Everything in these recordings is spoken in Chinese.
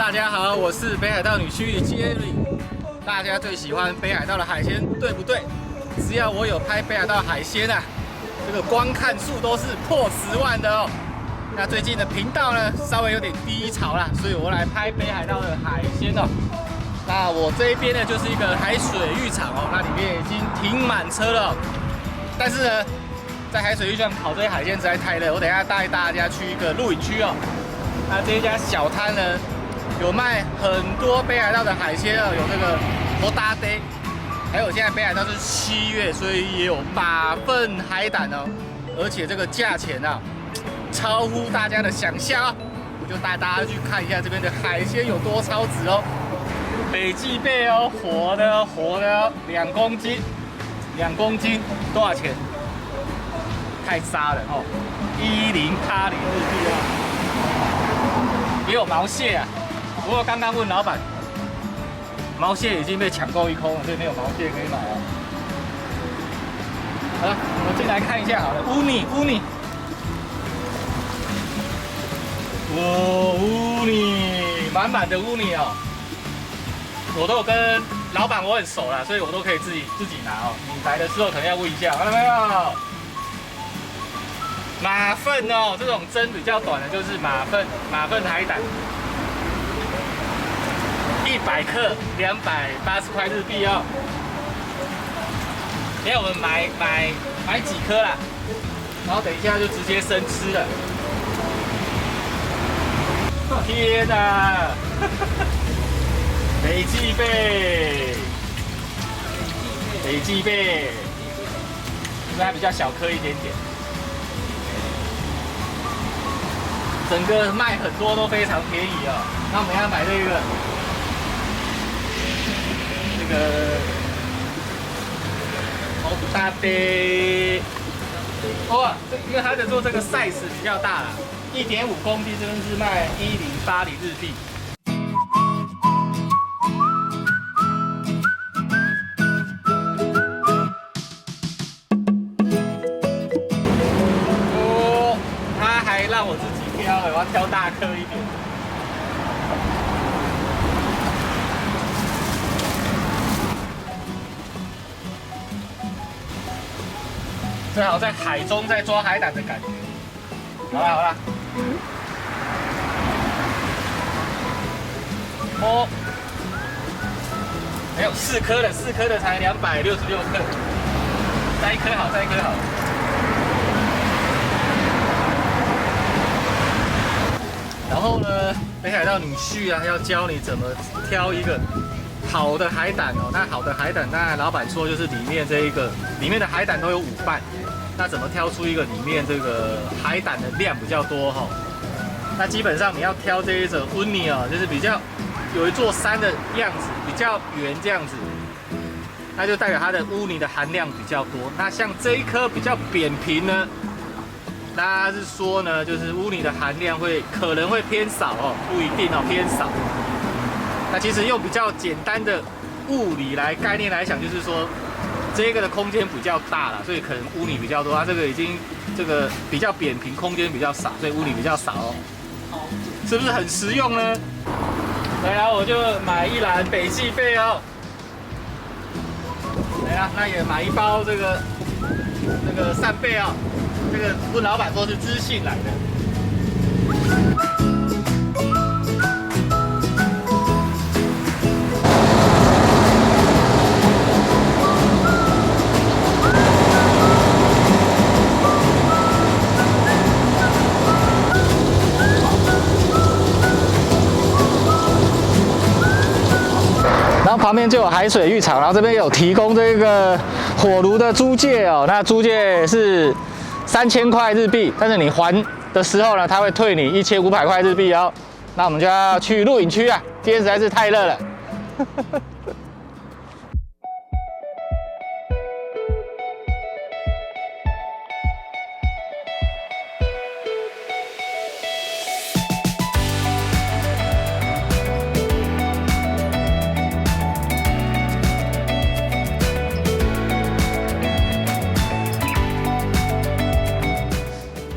大家好，我是北海道女婿 Jerry。大家最喜欢北海道的海鲜，对不对？只要我有拍北海道海鲜啊，这个观看数都是破10万的哦。那最近的频道呢，稍微有点低潮啦，所以我来拍北海道的海鲜哦。那我这一边呢，就是一个海水浴场哦，那里面已经停满车了哦。但是呢，在海水浴场烤这些海鲜实在太累，我等一下带大家去一个露营区哦。那这一家小摊呢，有卖很多北海道的海鲜哦，有这个活大呆，还有现在北海道是7月，所以也有马粪海胆哦，而且这个价钱啊，超乎大家的想象哦。我就带大家去看一下这边的海鲜有多超值哦。北极贝哦，活的哦，2公斤，2公斤多少钱？太杀了哦，1080日币哦。也有毛蟹啊，不过刚刚问老板，毛蟹已经被抢购一空了，所以没有毛蟹可以买哦。好了，我们进来看一下好了，乌尼，乌尼，满满的乌尼哦。我都有跟老板我很熟啦，所以我都可以自己拿哦。你来的时候可能要问一下，看到没有？马粪哦，这种针比较短的就是马粪海胆，100克280块日币哦。等下我们买几颗啦，然后等一下就直接生吃了。天哪！北极贝，因为它比较小颗一点点。整个卖很多都非常便宜哦。那我们要买这个好大的哦，因为它的做这个 size 比较大啦，1.5公斤，这边是卖1080日币。哦，他还让我自己挑，我要挑大颗一点。最好在海中在抓海胆的感觉。好啦，哦，没有4颗的才266克，再一颗好。然后呢，北海道女婿啊，要教你怎么挑一个好的海胆哦。那好的海胆，当然老板说就是里面的海胆都有5瓣。那怎么挑出一个里面这个海胆的量比较多哈？那基本上你要挑这一种乌尼哦，就是比较有一座山的样子，比较圆这样子，那就代表它的乌尼的含量比较多。那像这一颗比较扁平呢？大家是说呢，就是乌尼的含量可能会偏少哦，不一定哦，偏少。那其实用比较简单的物理概念来讲，就是说这个的空间比较大了，所以可能乌尼比较多。它这个比较扁平，空间比较少，所以乌尼比较少哦。是不是很实用呢？来啊，我就买1篮北极贝哦。来啊，那也买1包这个扇贝哦。这个问老板说是知信来的。然后旁边就有海水浴场，然后这边有提供这个火炉的租借哦。那租借是3000块日币，但是你还的时候呢，他会退你1500块日币哦。那我们就要去露营区啊，今天实在是太热了。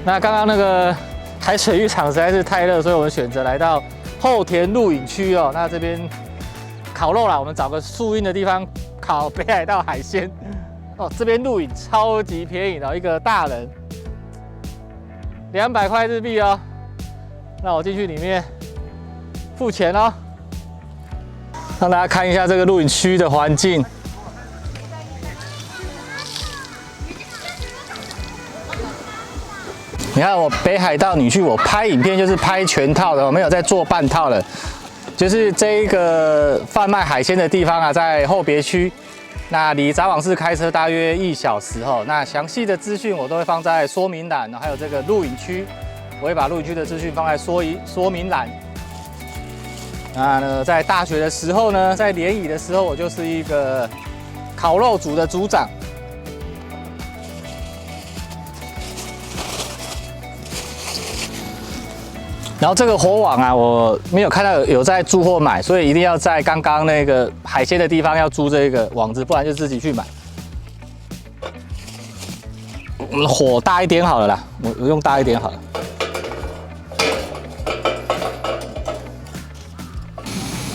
那刚刚那个海水浴场实在是太热，所以我们选择来到后田露营区哦。那这边烤肉啦，我们找个树荫的地方烤北海道海鲜哦。这边露营超级便宜的，一个大人200块日币哦。那我进去里面付钱哦，让大家看一下这个露营区的环境。你看我北海道女婿，我拍影片就是拍全套的，我没有在做半套的。就是这一个贩卖海鲜的地方啊，在后别区，那离札幌市开车大约1小时哦。那详细的资讯我都会放在说明栏，还有这个露营区，我会把露营区的资讯放在说明栏。那呢，在大学的时候呢，在联谊的时候，我就是一个烤肉组的组长。然后这个火网啊，我没有看到有在租或买，所以一定要在刚刚那个海鲜的地方要租这个网子，不然就自己去买。我们火大一点好了啦，我用大一点好了。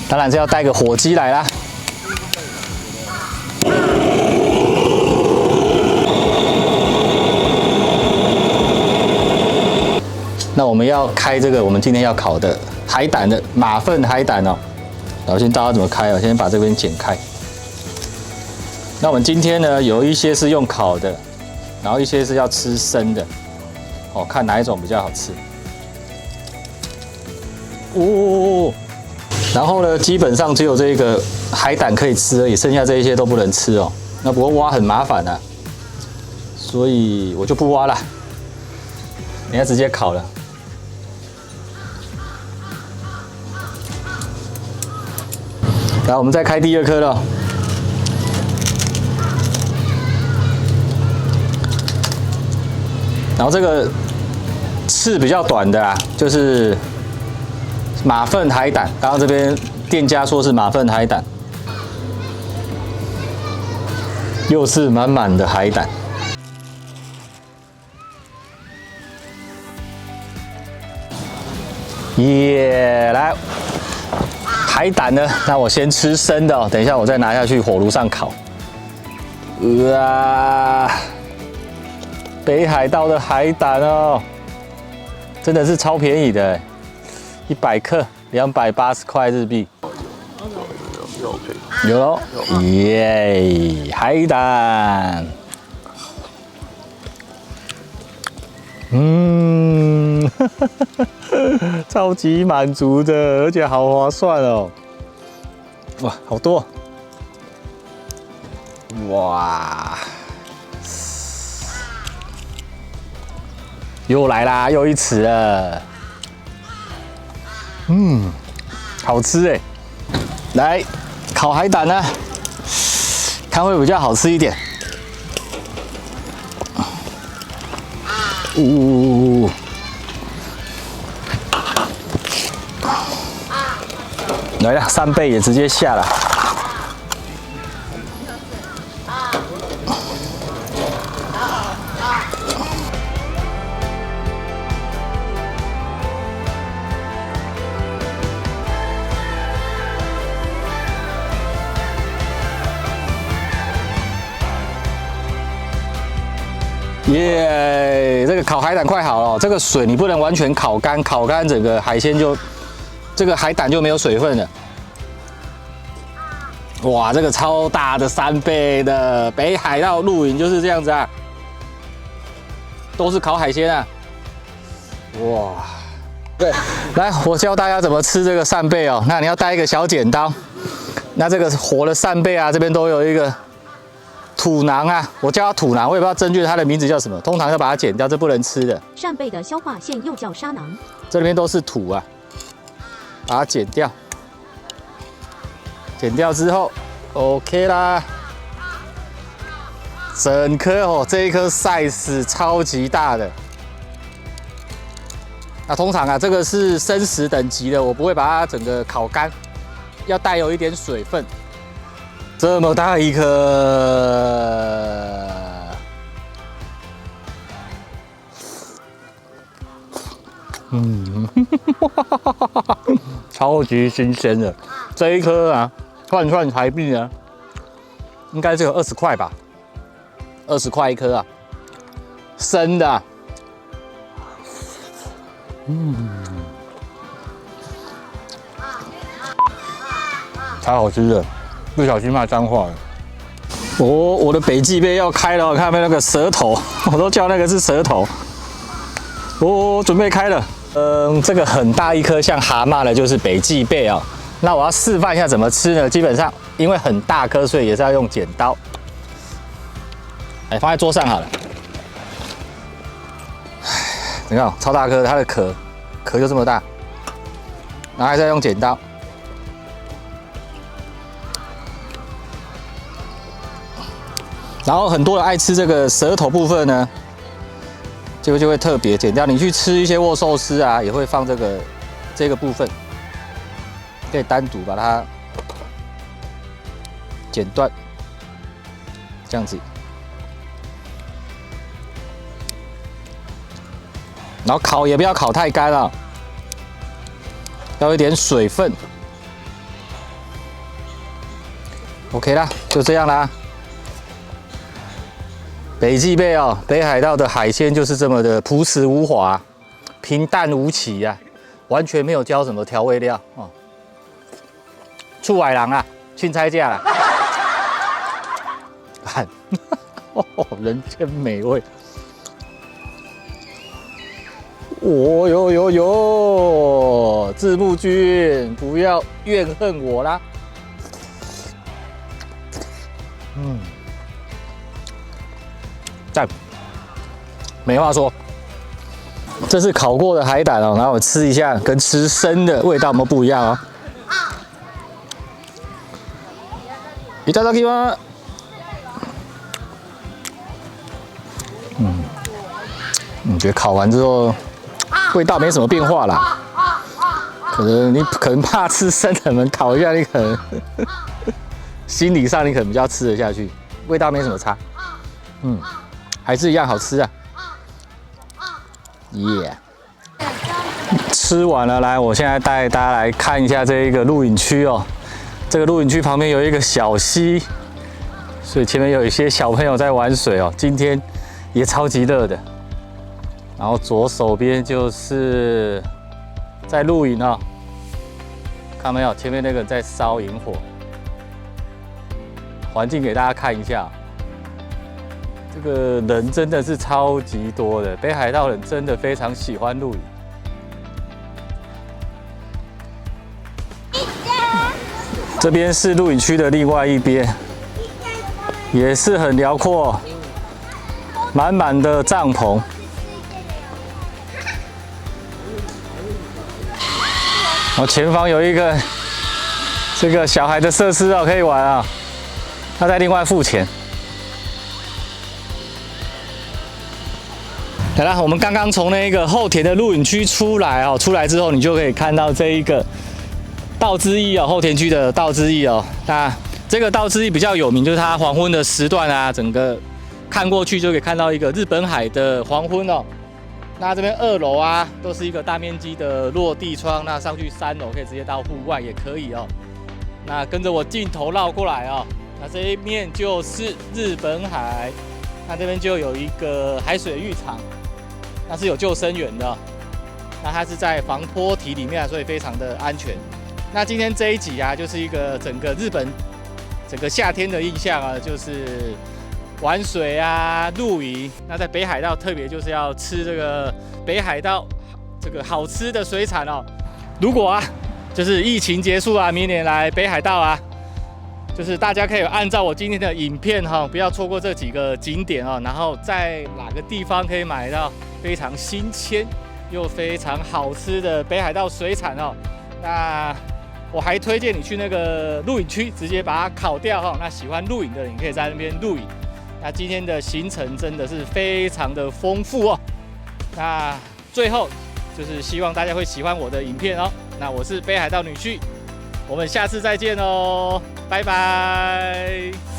当然是要带个火机来啦。那我们要开这个我们今天要烤的海胆的马粪海胆哦。然后先教它怎么开哦，先把这边剪开。那我们今天呢，有一些是用烤的，然后一些是要吃生的哦，看哪一种比较好吃。哦，然后呢，基本上只有这个海胆可以吃而已，剩下这一些都不能吃哦。那不过挖很麻烦啊，所以我就不挖了，人家直接烤了。来，我们再开第2颗了。然后这个刺比较短的啊，就是马粪海胆。刚刚这边店家说是马粪海胆，又是满满的海胆。耶，来。海胆呢？那我先吃生的哦，等一下我再拿下去火炉上烤。哇，北海道的海胆哦，真的是超便宜的，100克280块日币。有喽，耶，海胆。超级满足的，而且好划算哦！哇，好多！哇，又来啦，又一匙了。好吃哎！来，烤海胆呢，看会比较好吃一点。来了，3倍也直接下了。耶，这个烤海胆快好了，这个水你不能完全烤干，烤干整个海鲜就，这个海胆就没有水分了。哇，这个超大的3倍的北海道露营就是这样子啊，都是烤海鲜啊。哇，对，来，我教大家怎么吃这个扇贝哦。那你要带一个小剪刀，那这个活的扇贝啊，这边都有一个土囊啊，我叫它土囊，我也不知道正确它的名字叫什么，通常要把它剪掉，这不能吃的。扇贝的消化腺又叫沙囊，这里面都是土啊，把它剪掉。剪掉之后 ，OK 啦。整颗哦，这一颗 size 超级大的。那通常啊，这个是生食等级的，我不会把它整个烤干，要带有一点水分。这么大一颗，超级新鲜的。这一颗啊，换算台币呢，应该只有20块吧，20块一颗啊，生的、啊。太好吃了，不小心骂脏话了。我的北极贝要开了，看到没有那个舌头，我都叫那个是舌头。准备开了。这个很大一颗像蛤蟆的，就是北极贝啊。那我要示范一下怎么吃呢？基本上因为很大颗，所以也是要用剪刀。放在桌上好了。你看，超大颗，它的壳就这么大，然后还是要用剪刀。然后很多人爱吃这个舌头部分呢，就会特别剪掉。你去吃一些握寿司啊，也会放这个部分，可以单独把它剪断，这样子。然后烤也不要烤太干了，要有一点水分。OK 啦，就这样啦。北极贝哦，北海道的海鲜就是这么的朴实无华、平淡无奇啊，完全没有加什么调味料哦。醋海郎啊，青菜价啦，看，人间美味。哦哟哟哟，字幕君不要怨恨我啦。赞，没话说。这是烤过的海胆哦，然后我吃一下，跟吃生的味道有没有不一样哦？いただきます。你觉得烤完之后味道没什么变化啦？可能怕吃生的，们烤一下，你可能心理上你可能比较吃得下去，味道没什么差。还是一样好吃啊！耶！吃完了，来，我现在带大家来看一下这一个露营区哦。这个露营区旁边有一个小溪，所以前面有一些小朋友在玩水哦。今天也超级热的。然后左手边就是在露营哦，看到没有？前面那个在烧萤火，环境给大家看一下。这个人真的是超级多的，北海道人真的非常喜欢露营。这边是露营区的另外一边，也是很辽阔，满满的帐篷。然后前方有一个这个小孩的设施哦，可以玩啊，他再另外付钱。来啦，我们刚刚从那个后田的露营区出来哦，出来之后你就可以看到这一个道之驿哦，后田区的道之驿哦。那这个道之驿比较有名，就是它黄昏的时段啊，整个看过去就可以看到一个日本海的黄昏哦。那这边2楼啊，都是一个大面积的落地窗，那上去3楼可以直接到户外也可以哦。那跟着我镜头绕过来哦，那这一面就是日本海，那这边就有一个海水浴场。那是有救生员的，那它是在防波堤里面，所以非常的安全。那今天这一集啊，就是一个整个日本整个夏天的印象啊，就是玩水啊、露营。那在北海道特别就是要吃这个北海道这个好吃的水产哦。如果啊，就是疫情结束啊，明年来北海道啊，就是大家可以按照我今天的影片哈，不要错过这几个景点哦。然后在哪个地方可以买到非常新鲜又非常好吃的北海道水产哦。那我还推荐你去那个露营区，直接把它烤掉哈。那喜欢露营的人，你可以在那边露营。那今天的行程真的是非常的丰富哦。那最后就是希望大家会喜欢我的影片哦。那我是北海道女婿，我们下次再见哦，拜拜。